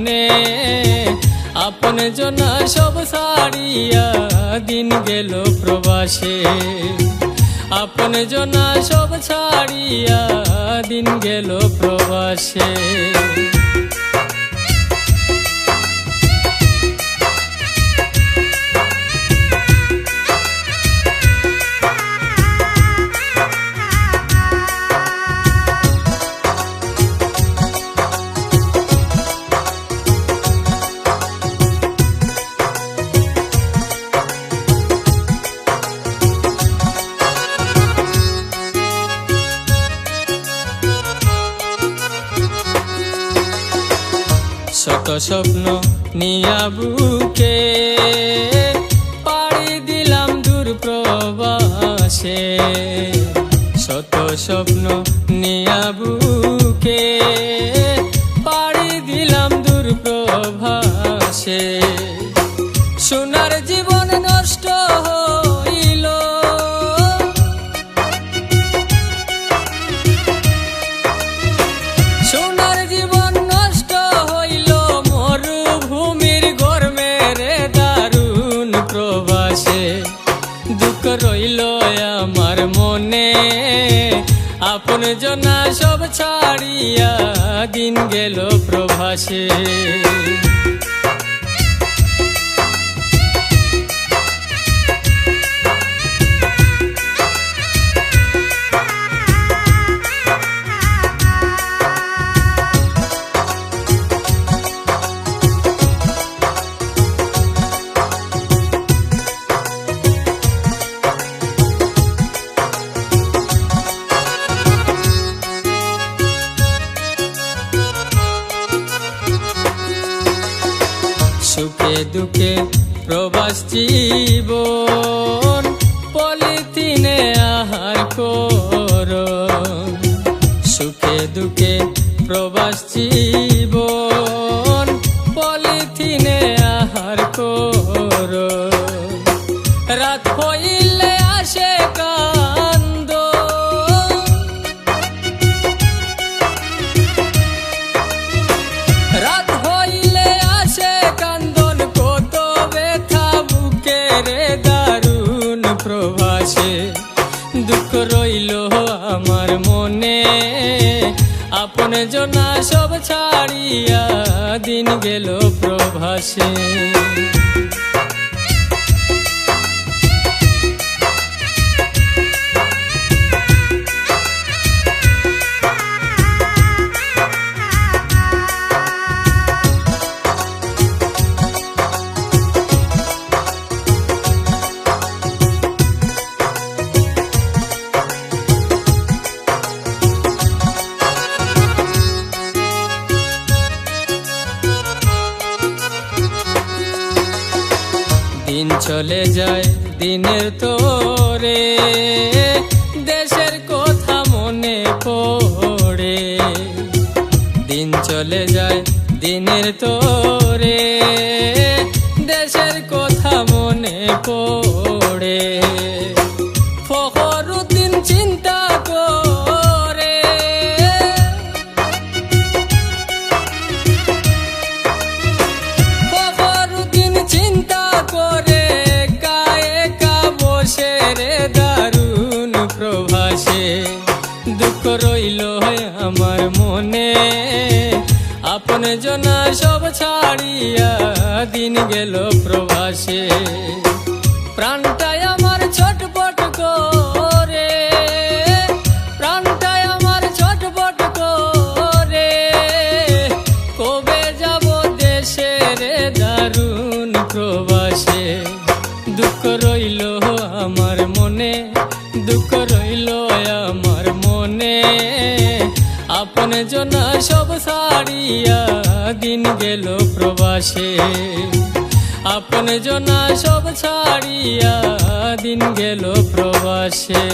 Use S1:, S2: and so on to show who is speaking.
S1: মনে আপন জনা সব ছাড়িয়া দিন গেল প্রবাসে আপন জনা সব ছাড়িয়া দিন গেল প্রবাসে শত স্বপ্ন নিয়া বুকে পাড়ি দিলাম দূর প্রবাসে শত স্বপ্ন নিয়া বুকে পাড়ি দিলাম দূর প্রবাসে সোনার জীবন নষ্ট হইল সোনার জীবন নষ্ট হইল মরুভূমির গরমেরে দারুণ প্রবাসে দুঃখ রইল আমার মনে আপন জনা সব ছাড়িয়া দিন গেল প্রবাসে সুখে দুঃখে প্রবাস জীবন পলিথিনে আহার করো সুখে দুঃখে প্রবাস জীবন পলিথিনে আহার করো রাত হইলে আসে কান্দ রাত হইলে আসে প্রবাসে দুঃখ রইল আমার মনে আপন জনা সব ছাড়িয়া দিন গেল প্রবাসে দিন চলে যায় দিনের তোরে দেশের কথা মনে পড়ে দিন চলে যায় দিনের তোরে দেশের কথা মনে পড়ে ফখরুদ্দিন চিন্তা করে ফখরুদ্দিন চিন্তা করে কায়ে কা বসে রে দারুণ প্রবাসে দুঃখ রইল আমার মনে আপন জনা সব ছাড়িয়া দিন গেল প্রবাসে প্রাণটাই আমার ছটপট করে প্রাণটাই আমার ছটপট করে কবে যাব দেশে রে দারুণ প্রবাসে দুঃখ রইল আমার মনে দুঃখ রইল আমার মনে আপন জনা সব ছাড়িয়া দিন গেল প্রবাসে আপন জনা সব ছাড়িয়া দিন গেল প্রবাসে।